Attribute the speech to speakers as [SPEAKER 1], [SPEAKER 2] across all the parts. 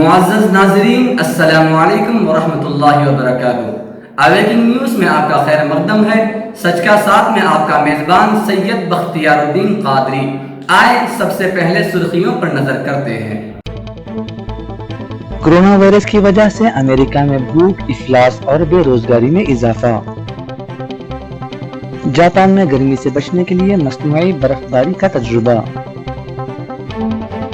[SPEAKER 1] معزز ناظرین، السلام علیکم ورحمۃ اللہ وبرکاتہ۔ اویکنگ نیوز میں آپ کا خیر مقدم ہے۔ سچ کا ساتھ میں آپ کا میزبان سید بختیار الدین قادری۔ آئے سب سے پہلے سرخیوں پر نظر کرتے ہیں۔
[SPEAKER 2] کورونا وائرس کی وجہ سے امریکہ میں بھوک، افلاس اور بے روزگاری میں اضافہ۔ جاپان میں گرمی سے بچنے کے لیے مصنوعی برف باری کا تجربہ۔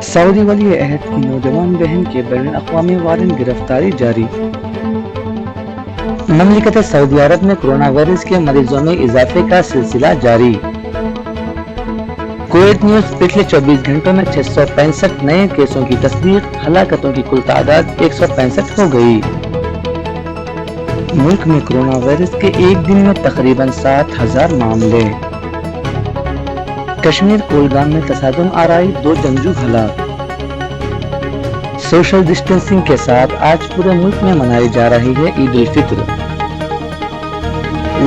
[SPEAKER 2] سعودی ولی عہد کی نوجوان بہن کے بین الاقوامی وارنٹ گرفتاری جاری۔ مملکت سعودی عرب میں کورونا وائرس کے مریضوں میں اضافے کا سلسلہ جاری۔ کویت نیوز پچھلے 24 گھنٹوں میں 665 نئے کیسوں کی تصدیق، ہلاکتوں کی کل تعداد 165 ہو گئی۔ ملک میں کورونا وائرس کے ایک دن میں تقریباً 7000 معاملے۔ کشمیر کولگام میں تصادم آرائی 2 جنگجو ہلاک۔ سوشل ڈسٹینسنگ کے ساتھ آج پورے ملک میں منائی جا رہی ہے عید الفطر۔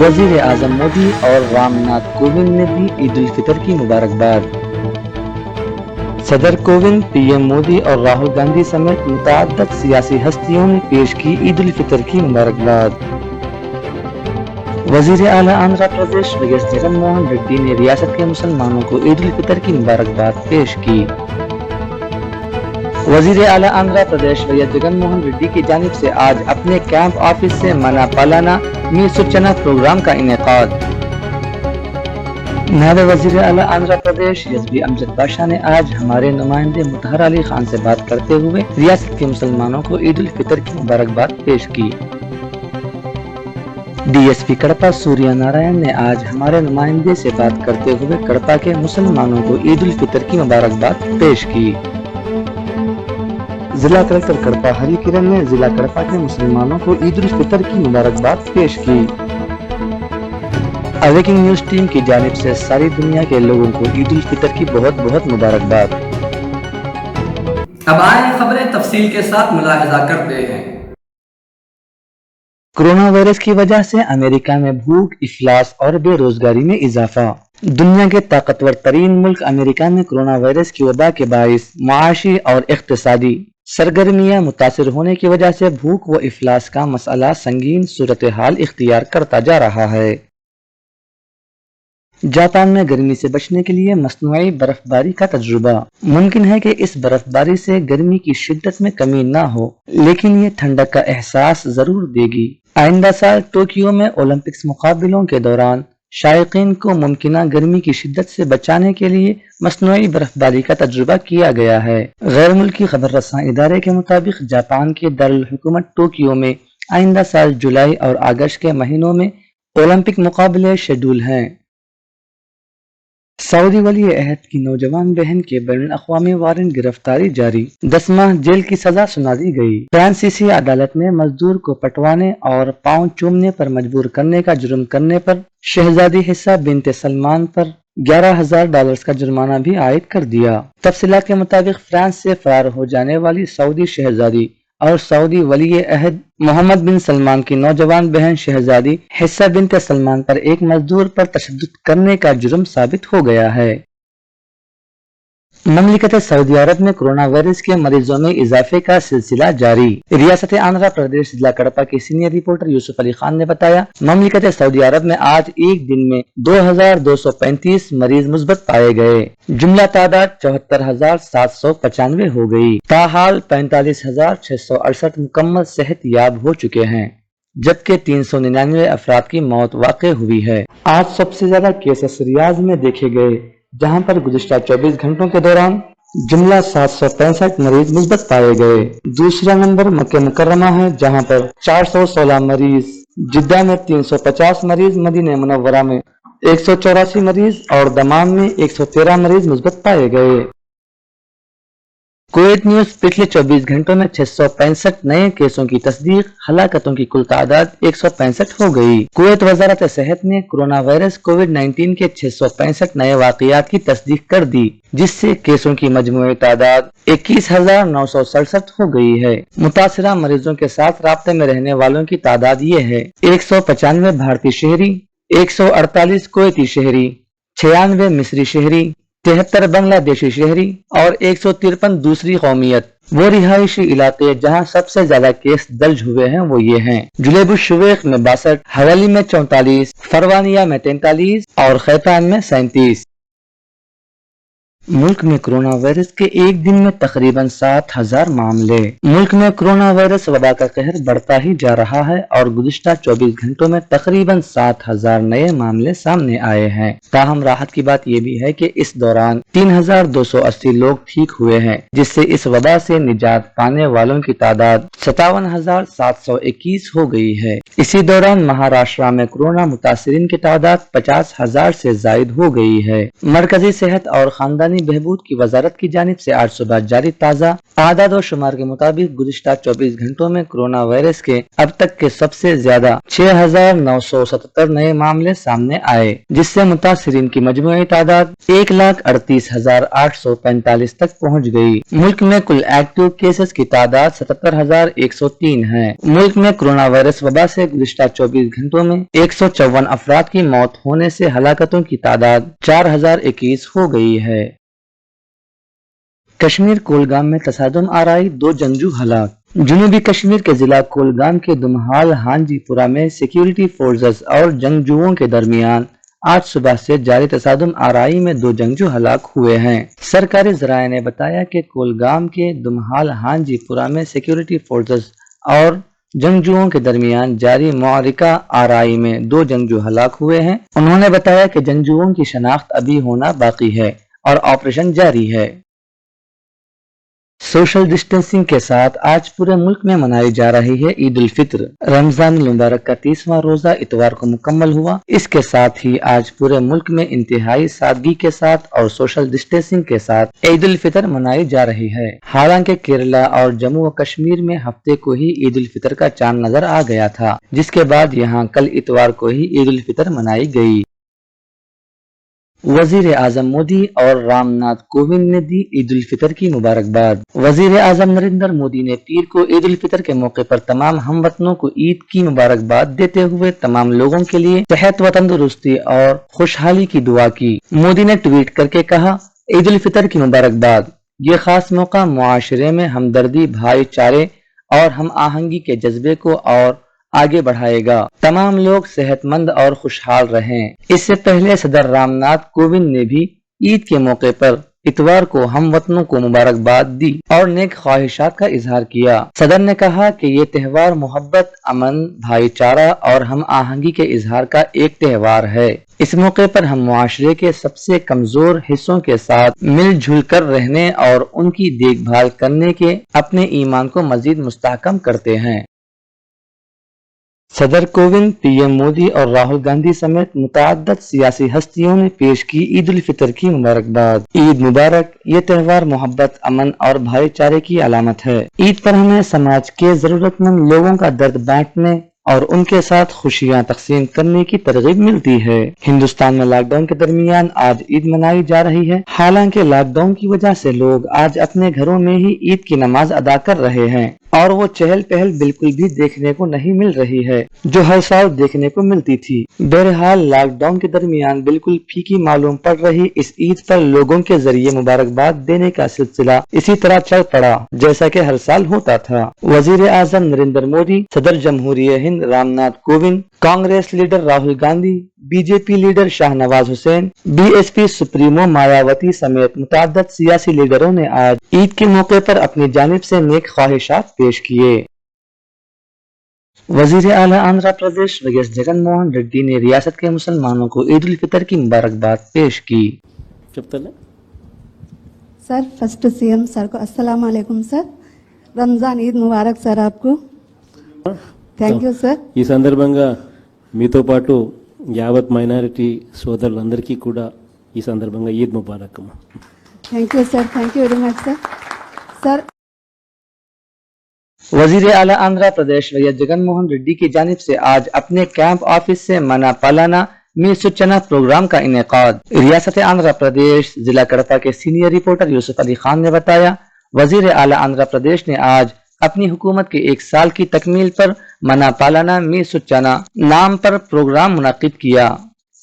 [SPEAKER 2] وزیر اعظم مودی اور رام ناتھ کووند نے دی عید الفطر کی مبارکباد۔ صدر کووند، پی ایم مودی اور راہل گاندھی سمیت متعدد سیاسی ہستیوں نے پیش کی عید الفطر کی مبارکباد۔ وزیر اعلیٰ آندھرا پردیش وی ایس جگن موہن ریڈی نے ریاست کے مسلمانوں کو عید الفطر کی مبارکباد پیش کی۔ وزیر اعلیٰ آندھرا پردیش وی ایس جگن موہن ریڈی کی جانب سے آج اپنے کیمپ آفس سے منا پالانا می سوچنا پروگرام کا انعقاد۔ نائب وزیر اعلیٰ آندھرا پردیش ایس بی امجد باشا نے آج ہمارے نمائندے مطہر علی خان سے بات کرتے ہوئے ریاست کے مسلمانوں کو عید الفطر کی مبارکباد پیش کی۔ ڈی ایس پی کڑپا سوریہ نارائن نے آج ہمارے نمائندے سے بات کرتے ہوئے کڑپا کے مسلمانوں کو عید الفطر کی مبارکباد پیش کی۔ ضلع کلکٹر کڑپا ہری کرن نے ضلع کڑپا کے مسلمانوں کو عید الفطر کی مبارکباد پیش کی۔ اویکنگ نیوز ٹیم کی جانب سے ساری دنیا کے لوگوں کو عید الفطر کی بہت بہت مبارکباد۔
[SPEAKER 1] اب آئیں خبریں تفصیل کے ساتھ ملاحظہ کرتے ہیں۔
[SPEAKER 2] کورونا وائرس کی وجہ سے امریکہ میں بھوک، افلاس اور بے روزگاری میں اضافہ۔ دنیا کے طاقتور ترین ملک امریکہ میں کورونا وائرس کی وبا کے باعث معاشی اور اقتصادی سرگرمیاں متاثر ہونے کی وجہ سے بھوک و افلاس کا مسئلہ سنگین صورتحال اختیار کرتا جا رہا ہے۔ جاپان میں گرمی سے بچنے کے لیے مصنوعی برف باری کا تجربہ۔ ممکن ہے کہ اس برف باری سے گرمی کی شدت میں کمی نہ ہو، لیکن یہ ٹھنڈک کا احساس ضرور دے گی۔ آئندہ سال ٹوکیو میں اولمپکس مقابلوں کے دوران شائقین کو ممکنہ گرمی کی شدت سے بچانے کے لیے مصنوعی برف باری کا تجربہ کیا گیا ہے۔ غیر ملکی خبر رساں ادارے کے مطابق جاپان کے دارالحکومت ٹوکیو میں آئندہ سال جولائی اور اگست کے مہینوں میں اولمپک مقابلے شیڈول ہیں۔ سعودی ولی عہد کی نوجوان بہن کے بین الاقوامی وارنٹ گرفتاری جاری۔ 10 ماہ جیل کی سزا سنا دی گئی۔ فرانسیسی عدالت نے مزدور کو پٹوانے اور پاؤں چومنے پر مجبور کرنے کا جرم کرنے پر شہزادی حصہ بنت سلمان پر $11,000 کا جرمانہ بھی عائد کر دیا۔ تفصیلات کے مطابق فرانس سے فرار ہو جانے والی سعودی شہزادی اور سعودی ولی عہد محمد بن سلمان کی نوجوان بہن شہزادی حصہ بنت سلمان پر ایک مزدور پر تشدد کرنے کا جرم ثابت ہو گیا ہے۔ مملکت سعودی عرب میں کورونا وائرس کے مریضوں میں اضافے کا سلسلہ جاری۔ ریاست آندھرا پردیش ضلع کڑپا کے سینئر رپورٹر یوسف علی خان نے بتایا، مملکت سعودی عرب میں آج ایک دن میں 2235 مریض مثبت پائے گئے۔ جملہ تعداد 74,795 ہو گئی۔ تاحال 45,668 مکمل صحت یاب ہو چکے ہیں، جبکہ 399 افراد کی موت واقع ہوئی ہے۔ آج سب سے زیادہ کیسز ریاض میں دیکھے گئے، جہاں پر گزشتہ 24 گھنٹوں کے دوران جملہ 765 مریض مثبت پائے گئے۔ دوسرا نمبر مکہ مکرمہ ہے، جہاں پر 416 مریض، جدہ میں 350 مریض، مدینہ منورہ میں 184 مریض اور دمام میں 113 مریض مثبت پائے گئے۔ کویت نیوز پچھلے 24 گھنٹوں میں 665 نئے کیسوں کی تصدیق، ہلاکتوں کی کل تعداد 165 ہو گئی۔ کویت وزارت صحت نے کورونا وائرس کووڈ-19 کے 665 نئے واقعات کی تصدیق کر دی، جس سے کیسوں کی مجموعی تعداد 21,967 ہو گئی ہے۔ متاثرہ مریضوں کے ساتھ رابطے میں رہنے والوں کی تعداد یہ ہے: 195 بھارتی شہری، 148 کویتی شہری، 96 مصری شہری، 73 بنگلہ دیشی شہری اور 153 دوسری قومیت۔ وہ رہائشی علاقے جہاں سب سے زیادہ کیس درج ہوئے ہیں وہ یہ ہیں: جلیب الشویخ میں 62، حویلی میں 44، فروانیہ میں 43 اور خیتان میں 37۔ ملک میں کرونا وائرس کے ایک دن میں تقریباً 7,000 معاملے۔ ملک میں کرونا وائرس وبا کا قہر بڑھتا ہی جا رہا ہے اور گزشتہ 24 گھنٹوں میں تقریباً 7,000 نئے معاملے سامنے آئے ہیں۔ تاہم راحت کی بات یہ بھی ہے کہ اس دوران 3,280 لوگ ٹھیک ہوئے ہیں، جس سے اس وبا سے نجات پانے والوں کی تعداد 57,721 ہو گئی ہے۔ اسی دوران مہاراشٹر میں کرونا متاثرین کی تعداد 50,000 سے زائد ہو گئی ہے۔ مرکزی صحت اور خاندانی بہبود کی وزارت کی جانب سے آج صبح جاری تازہ اعداد و شمار کے مطابق گزشتہ 24 گھنٹوں میں کرونا وائرس کے اب تک کے سب سے زیادہ 6,977 نئے معاملے سامنے آئے، جس سے متاثرین کی مجموعی تعداد 1,38,845 تک پہنچ گئی۔ ملک میں کل ایکٹیو کیسز کی تعداد 77,103 ہے۔ ملک میں کرونا وائرس وبا سے گزشتہ 24 گھنٹوں میں 154 افراد کی موت ہونے سے ہلاکتوں کی تعداد 4,021 ہو گئی ہے۔ کشمیر کولگام میں تصادم آرائی 2 جنگجو ہلاک۔ جنوبی کشمیر کے ضلع کولگام کے دمہال ہانجی پورہ میں سیکیورٹی فورسز اور جنگجوؤں کے درمیان آج صبح سے جاری تصادم آرائی میں 2 جنگجو ہلاک ہوئے ہیں۔ سرکاری ذرائع نے بتایا کہ کولگام کے دمہال ہانجی پورہ میں سیکیورٹی فورسز اور جنگجوؤں کے درمیان جاری معرکہ آرائی میں 2 جنگجو ہلاک ہوئے ہیں۔ انہوں نے بتایا کہ جنگجوؤں کی شناخت ابھی ہونا باقی ہے اور آپریشن جاری ہے۔ سوشل ڈسٹینسنگ کے ساتھ آج پورے ملک میں منائی جا رہی ہے عید الفطر۔ رمضان المبارک کا 30واں روزہ اتوار کو مکمل ہوا۔ اس کے ساتھ ہی آج پورے ملک میں انتہائی سادگی کے ساتھ اور سوشل ڈسٹینسنگ کے ساتھ عید الفطر منائی جا رہی ہے۔ حالانکہ کیرلا اور جموں و کشمیر میں ہفتے کو ہی عید الفطر کا چاند نظر آ گیا تھا، جس کے بعد یہاں کل اتوار کو ہی عید الفطر منائی گئی۔ وزیر اعظم مودی اور رام ناتھ کووند نے دی عید الفطر کی مبارکباد۔ وزیر اعظم نریندر مودی نے پیر کو عید الفطر کے موقع پر تمام ہم وطنوں کو عید کی مبارکباد دیتے ہوئے تمام لوگوں کے لیے صحت و تندرستی اور خوشحالی کی دعا کی۔ مودی نے ٹویٹ کر کے کہا، عید الفطر کی مبارکباد۔ یہ خاص موقع معاشرے میں ہمدردی، بھائی چارے اور ہم آہنگی کے جذبے کو اور آگے بڑھائے گا۔ تمام لوگ صحت مند اور خوشحال رہیں۔ اس سے پہلے صدر رام ناتھ کووند نے بھی عید کے موقع پر اتوار کو ہم وطنوں کو مبارکباد دی اور نیک خواہشات کا اظہار کیا۔ صدر نے کہا کہ یہ تہوار محبت، امن، بھائی چارہ اور ہم آہنگی کے اظہار کا ایک تہوار ہے۔ اس موقع پر ہم معاشرے کے سب سے کمزور حصوں کے ساتھ مل جل کر رہنے اور ان کی دیکھ بھال کرنے کے اپنے ایمان کو مزید مستحکم کرتے ہیں۔ صدر کووند، پی ایم مودی اور راہل گاندھی سمیت متعدد سیاسی ہستیوں نے پیش کی عید الفطر کی مبارکباد۔ عید مبارک۔ یہ تہوار محبت، امن اور بھائی چارے کی علامت ہے۔ عید پر ہمیں سماج کے ضرورت مند لوگوں کا درد بانٹنے اور ان کے ساتھ خوشیاں تقسیم کرنے کی ترغیب ملتی ہے۔ ہندوستان میں لاک ڈاؤن کے درمیان آج عید منائی جا رہی ہے۔ حالانکہ لاک ڈاؤن کی وجہ سے لوگ آج اپنے گھروں میں ہی عید کی نماز ادا کر رہے ہیں اور وہ چہل پہل بالکل بھی دیکھنے کو نہیں مل رہی ہے جو ہر سال دیکھنے کو ملتی تھی۔ بہرحال لاک ڈاؤن کے درمیان بالکل پھیکی معلوم پڑ رہی اس عید پر لوگوں کے ذریعے مبارکباد دینے کا سلسلہ اسی طرح چل پڑا جیسا کہ ہر سال ہوتا تھا۔ وزیر اعظم نریندر مودی، صدر جمہوریہ ہند Ram Nath Kovind, Congress leader Rahul Gandhi, B J P leader Shah Nawaz Hussain, B S P supremo Mayawati سمیت متعدد سیاسی لیڈروں نے آج عید کے موقع پر اپنی جانب سے نیک خواہشات پیش کیے۔ وزیر اعلیٰ آندھرا پردیش وی ایس جگن موہن ریڈی نے ریاست کے مسلمانوں کو عید الفطر کی مبارکباد پیش کی۔
[SPEAKER 3] سر، فرسٹ سی ایم سر کو السلام علیکم سر، రంజాన్ ఈద్ ముబారక్ సార్ ఆప్కు। Thank you sir.
[SPEAKER 4] ఈ సందర్భంగా మీతో పాటు యావత్ మైనారిటీ సోదరులందరికీ కూడా ఈ సందర్భంగా ఈద్ ముబారక్ అమ్మా।
[SPEAKER 3] Thank you sir, thank you very much sir. Sir
[SPEAKER 2] وزیر اعلیٰ آندھرا پردیش وی ایس جگن موہن ریڈی کی جانب سے آج اپنے کیمپ آفس سے منا پالانا می سچنا پروگرام کا انعقاد۔ ریاست آندھرا پردیش ضلع کڑپا کے سینئر رپورٹر یوسف علی خان نے بتایا، وزیر اعلیٰ آندھرا پردیش نے آج اپنی حکومت کے 1 سال کی تکمیل پر منا پالانا می سچنا نام پر پروگرام منعقد کیا۔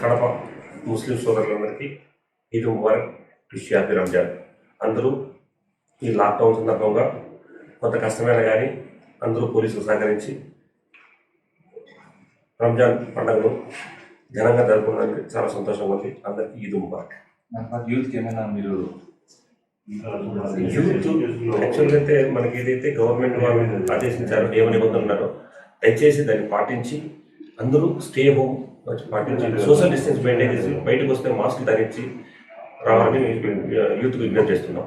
[SPEAKER 5] కడప ముస్లిం సోదరులందరికీ ఈద్ ముబారక్, హ్యాపీ రంజాన్. అందరూ ఈ లాక్డౌన్ సందర్భంగా కొంత కష్టమైన కానీ అందరూ పోలీసులు సహకరించి రంజాన్ పండుగను ఘనంగా జరుపుకోవడానికి చాలా సంతోషంగా ఉంది. అందరికీ ఈద్ ముబారక్.
[SPEAKER 6] యూత్ ఏమైనా మీరు
[SPEAKER 5] యాక్చువల్గా అయితే మనకి ఏదైతే గవర్నమెంట్ వాళ్ళు ఆదేశించారో, ఏమని నిబంధనలు ఉన్నారో దయచేసి దాన్ని పాటించి అందరూ స్టే హోమ్ పాటించి సోషల్ డిస్టెన్స్ మెయింటైన్ చేసి బయటకు వస్తే మాస్క్ ధరించి రావాలని యూత్కు విజ్ఞప్తి చేస్తున్నాం.